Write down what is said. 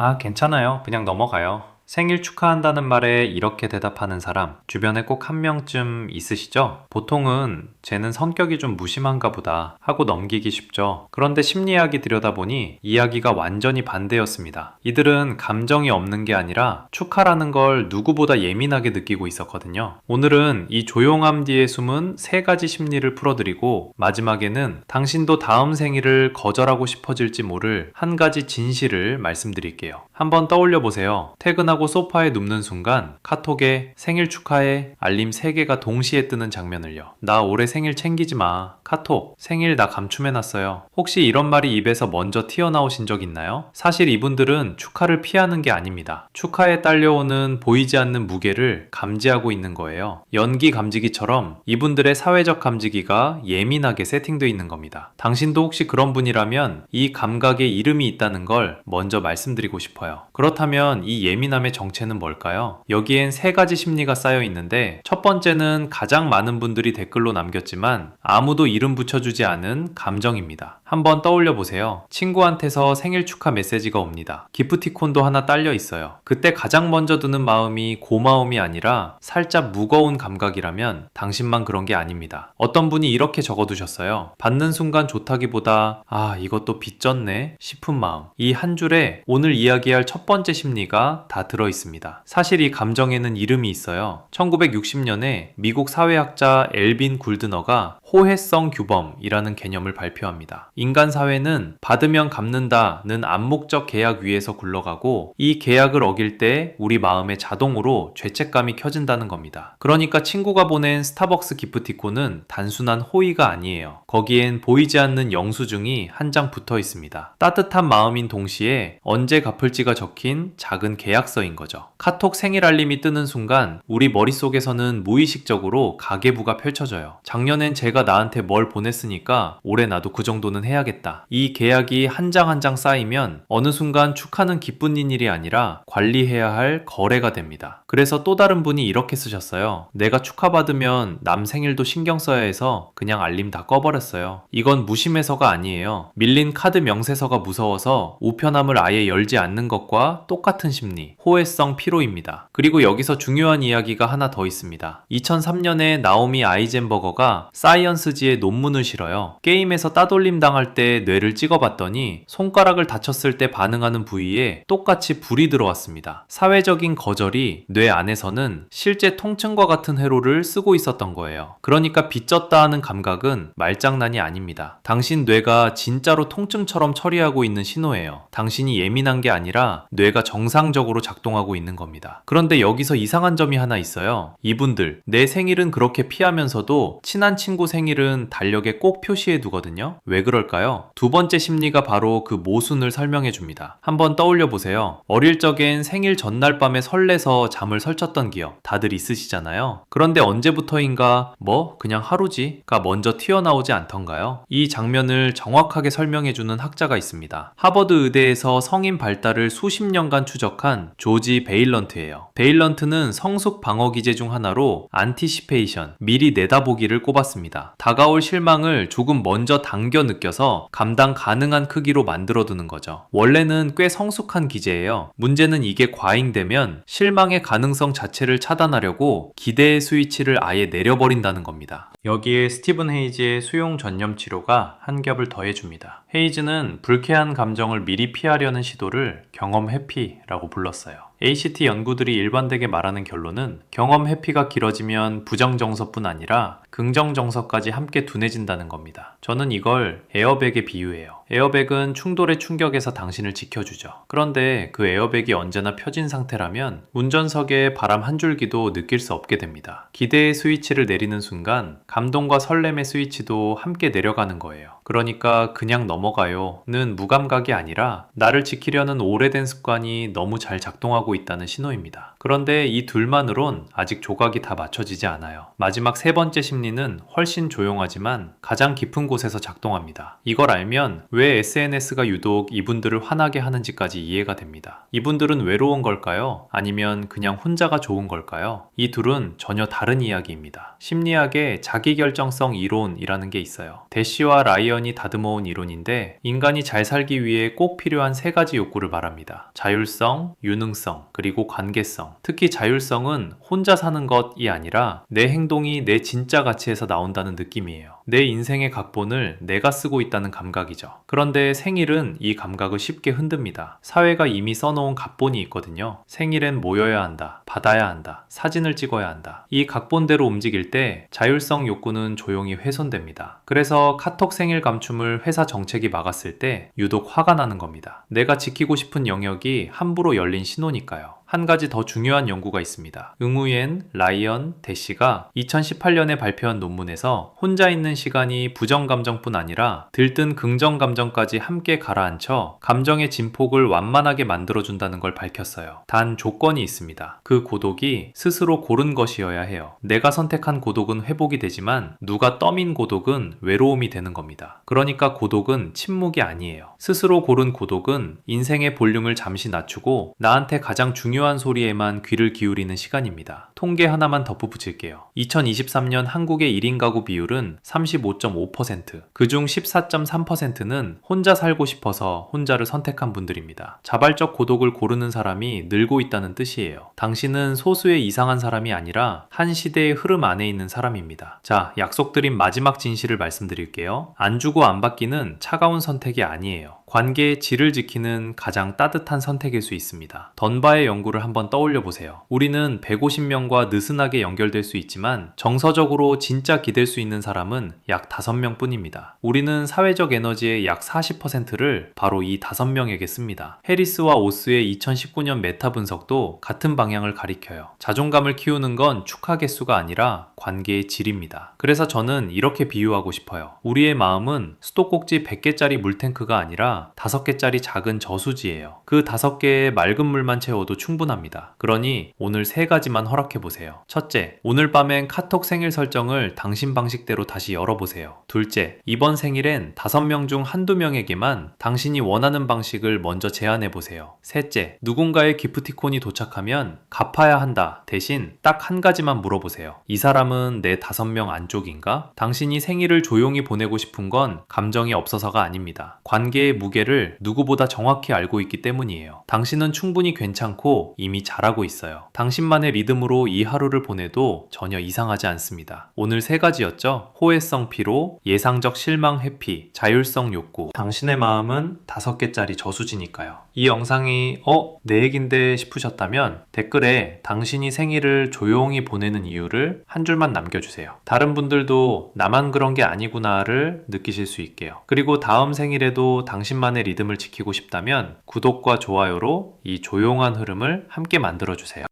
아, 괜찮아요. 그냥 넘어가요. 생일 축하한다는 말에 이렇게 대답하는 사람, 주변에 꼭 한 명쯤 있으시죠? 보통은 쟤는 성격이 좀 무심한가 보다 하고 넘기기 쉽죠. 그런데 심리학이 들여다보니 이야기가 완전히 반대였습니다. 이들은 감정이 없는 게 아니라 축하라는 걸 누구보다 예민하게 느끼고 있었거든요. 오늘은 이 조용함 뒤에 숨은 세 가지 심리를 풀어드리고 마지막에는 당신도 다음 생일을 거절하고 싶어질지 모를 한 가지 진실을 말씀드릴게요. 한번 떠올려 보세요. 퇴근하고 소파에 눕는 순간 카톡에 생일 축하해 알림 3개가 동시에 뜨는 장면을요. 나 올해 생일 챙기지 마. 카톡 생일 나 감춤해놨어요. 혹시 이런 말이 입에서 먼저 튀어나오신 적 있나요? 사실 이분들은 축하를 피하는 게 아닙니다. 축하에 딸려오는 보이지 않는 무게를 감지하고 있는 거예요. 연기 감지기처럼 이분들의 사회적 감지기가 예민하게 세팅되어 있는 겁니다. 당신도 혹시 그런 분이라면 이 감각에 이름이 있다는 걸 먼저 말씀드리고 싶어요. 그렇다면 이 예민함의 정체는 뭘까요? 여기엔 세 가지 심리가 쌓여 있는데 첫 번째는 가장 많은 분들이 댓글로 남겼지만 아무도 이름 붙여주지 않은 감정입니다. 한번 떠올려 보세요. 친구한테서 생일 축하 메시지가 옵니다. 기프티콘도 하나 딸려 있어요. 그때 가장 먼저 드는 마음이 고마움이 아니라 살짝 무거운 감각이라면 당신만 그런 게 아닙니다. 어떤 분이 이렇게 적어두셨어요. 받는 순간 좋다기보다 아 이것도 빚졌네 싶은 마음. 이 한 줄에 오늘 이야기할 첫 번째 심리가 다 들어있습니다. 사실 이 감정에는 이름이 있어요. 1960년에 미국 사회학자 엘빈 굴드너가 호혜성 규범이라는 개념을 발표합니다. 인간 사회는 받으면 갚는다는 암묵적 계약 위에서 굴러가고 이 계약을 어길 때 우리 마음에 자동으로 죄책감이 켜진다는 겁니다. 그러니까 친구가 보낸 스타벅스 기프티콘은 단순한 호의가 아니에요. 거기엔 보이지 않는 영수증이 한 장 붙어 있습니다. 따뜻한 마음인 동시에 언제 갚을지가 적힌 작은 계약서인 거죠. 카톡 생일 알림이 뜨는 순간 우리 머릿속에서는 무의식적으로 가계부가 펼쳐져요. 작년엔 제가 나한테 뭘 보냈으니까 올해 나도 그 정도는 해야겠다. 이 계약이 한 장 한 장 쌓이면 어느 순간 축하는 기쁜 일이 아니라 관리해야 할 거래가 됩니다. 그래서 또 다른 분이 이렇게 쓰셨어요. 내가 축하받으면 남 생일도 신경 써야 해서 그냥 알림 다 꺼버렸어요. 이건 무심해서가 아니에요. 밀린 카드 명세서가 무서워서 우편함을 아예 열지 않는 것과 똑같은 심리, 호혜성 피로입니다. 그리고 여기서 중요한 이야기가 하나 더 있습니다. 2003년에 나오미 아이젠버거가 사이언스지에 논문을 실어요. 게임에서 따돌림 당할 때 뇌를 찍어봤더니 손가락을 다쳤을 때 반응하는 부위에 똑같이 불이 들어왔습니다. 사회적인 거절이 뇌 안에서는 실제 통증과 같은 회로를 쓰고 있었던 거예요. 그러니까 빚졌다 하는 감각은 말장난이 아닙니다. 당신 뇌가 진짜로 통증처럼 처리하고 있는 신호예요. 당신이 예민한 게 아니라 뇌가 정상적으로 작동하고 있는 겁니다. 그런데 여기서 이상한 점이 하나 있어요. 이분들, 내 생일은 그렇게 피하면서도 친한 친구 생일은 달력에 꼭 표시해 두거든요. 왜 그럴까요? 두 번째 심리가 바로 그 모순을 설명해 줍니다. 한번 떠올려 보세요. 어릴 적엔 생일 전날 밤에 설레서 잠을 설쳤던 기억 다들 있으시잖아요. 그런데 언제부터인가 그냥 하루지가 먼저 튀어나오지 않던가요? 이 장면을 정확하게 설명해 주는 학자가 있습니다. 하버드 의대에서 성인 발달을 수십 년간 추적한 조지 베일런트예요. 베일런트는 성숙 방어 기제 중 하나로 안티시페이션, 미리 내다보기를 꼽았습니다. 다가올 실망을 조금 먼저 당겨 느껴서 감당 가능한 크기로 만들어두는 거죠. 원래는 꽤 성숙한 기제예요. 문제는 이게 과잉되면 실망의 가능성 자체를 차단하려고 기대의 스위치를 아예 내려버린다는 겁니다. 여기에 스티븐 헤이즈의 수용 전념 치료가 한 겹을 더해줍니다. 헤이즈는 불쾌한 감정을 미리 피하려는 시도를 경험 회피라고 불렀어요. ACT 연구들이 일반되게 말하는 결론은 경험 회피가 길어지면 부정 정서뿐 아니라 긍정 정서까지 함께 둔해진다는 겁니다. 저는 이걸 에어백에 비유해요. 에어백은 충돌의 충격에서 당신을 지켜주죠. 그런데 그 에어백이 언제나 펴진 상태라면 운전석에 바람 한 줄기도 느낄 수 없게 됩니다. 기대의 스위치를 내리는 순간 감동과 설렘의 스위치도 함께 내려가는 거예요. 그러니까 그냥 넘어가요는 무감각이 아니라 나를 지키려는 오래된 습관이 너무 잘 작동하고 있다는 신호입니다. 그런데 이 둘만으론 아직 조각이 다 맞춰지지 않아요. 마지막 세 번째 심리는 훨씬 조용하지만 가장 깊은 곳에서 작동합니다. 이걸 알면 왜 SNS가 유독 이분들을 화나게 하는지까지 이해가 됩니다. 이분들은 외로운 걸까요? 아니면 그냥 혼자가 좋은 걸까요? 이 둘은 전혀 다른 이야기입니다. 심리학에 자기결정성 이론이라는 게 있어요. 대시와 라이언 자연이 다듬어온 이론인데 인간이 잘 살기 위해 꼭 필요한 세 가지 욕구를 말합니다. 자율성, 유능성, 그리고 관계성. 특히 자율성은 혼자 사는 것이 아니라 내 행동이 내 진짜 가치에서 나온다는 느낌이에요. 내 인생의 각본을 내가 쓰고 있다는 감각이죠. 그런데 생일은 이 감각을 쉽게 흔듭니다. 사회가 이미 써놓은 각본이 있거든요. 생일엔 모여야 한다, 받아야 한다, 사진을 찍어야 한다. 이 각본대로 움직일 때 자율성 욕구는 조용히 훼손됩니다. 그래서 카톡 생일 감춤을 회사 정책이 막았을 때 유독 화가 나는 겁니다. 내가 지키고 싶은 영역이 함부로 열린 신호니까요. 한 가지 더 중요한 연구가 있습니다. 응우옌, 라이언, 대시가 2018년에 발표한 논문에서 혼자 있는 시간이 부정감정뿐 아니라 들뜬 긍정감정까지 함께 가라앉혀 감정의 진폭을 완만하게 만들어준다는 걸 밝혔어요. 단 조건이 있습니다. 그 고독이 스스로 고른 것이어야 해요. 내가 선택한 고독은 회복이 되지만 누가 떠민 고독은 외로움이 되는 겁니다. 그러니까 고독은 침묵이 아니에요. 스스로 고른 고독은 인생의 볼륨을 잠시 낮추고 나한테 가장 중요한 소리에만 귀를 기울이는 시간입니다. 통계 하나만 덧붙일게요. 2023년 한국의 1인 가구 비율은 35.5%, 그중 14.3%는 혼자 살고 싶어서 혼자를 선택한 분들입니다. 자발적 고독을 고르는 사람이 늘고 있다는 뜻이에요. 당신은 소수의 이상한 사람이 아니라 한 시대의 흐름 안에 있는 사람입니다. 자, 약속드린 마지막 진실을 말씀드릴게요. 안 주고 안 받기는 차가운 선택이 아니에요. 관계의 질을 지키는 가장 따뜻한 선택일 수 있습니다. 던바의 연구를 한번 떠올려 보세요. 우리는 150명과 느슨하게 연결될 수 있지만 정서적으로 진짜 기댈 수 있는 사람은 약 5명 뿐입니다. 우리는 사회적 에너지의 약 40%를 바로 이 5명에게 씁니다. 해리스와 오스의 2019년 메타 분석도 같은 방향을 가리켜요. 자존감을 키우는 건 축하 개수가 아니라 관계의 질입니다. 그래서 저는 이렇게 비유하고 싶어요. 우리의 마음은 수도꼭지 100개짜리 물탱크가 아니라 5개짜리 작은 저수지예요. 그 5개의 맑은 물만 채워도 충분합니다. 그러니 오늘 3가지만 허락해보세요. 첫째, 오늘 밤엔 카톡 생일 설정을 당신 방식대로 다시 열어보세요. 둘째, 이번 생일엔 5명 중 한두 명에게만 당신이 원하는 방식을 먼저 제안해보세요. 셋째, 누군가의 기프티콘이 도착하면 갚아야 한다 대신 딱 한 가지만 물어보세요. 이 사람은 내 5명 안쪽인가? 당신이 생일을 조용히 보내고 싶은 건 감정이 없어서가 아닙니다. 관계의 무게를 누구보다 정확히 알고 있기 때문이에요. 당신은 충분히 괜찮고 이미 잘하고 있어요. 당신만의 리듬으로 이 하루를 보내도 전혀 이상하지 않습니다. 오늘 3가지였죠? 호혜성 피로, 예상적 실망 회피, 자율성 욕구. 당신의 마음은 5개짜리 저수지니까요. 이 영상이 내 얘긴데 싶으셨다면 댓글에 당신이 생일을 조용히 보내는 이유를 한 줄만 남겨주세요. 다른 분들도 나만 그런 게 아니구나를 느끼실 수 있게요. 그리고 다음 생일에도 당신만의 리듬을 지키고 싶다면 구독과 좋아요로 이 조용한 흐름을 함께 만들어주세요.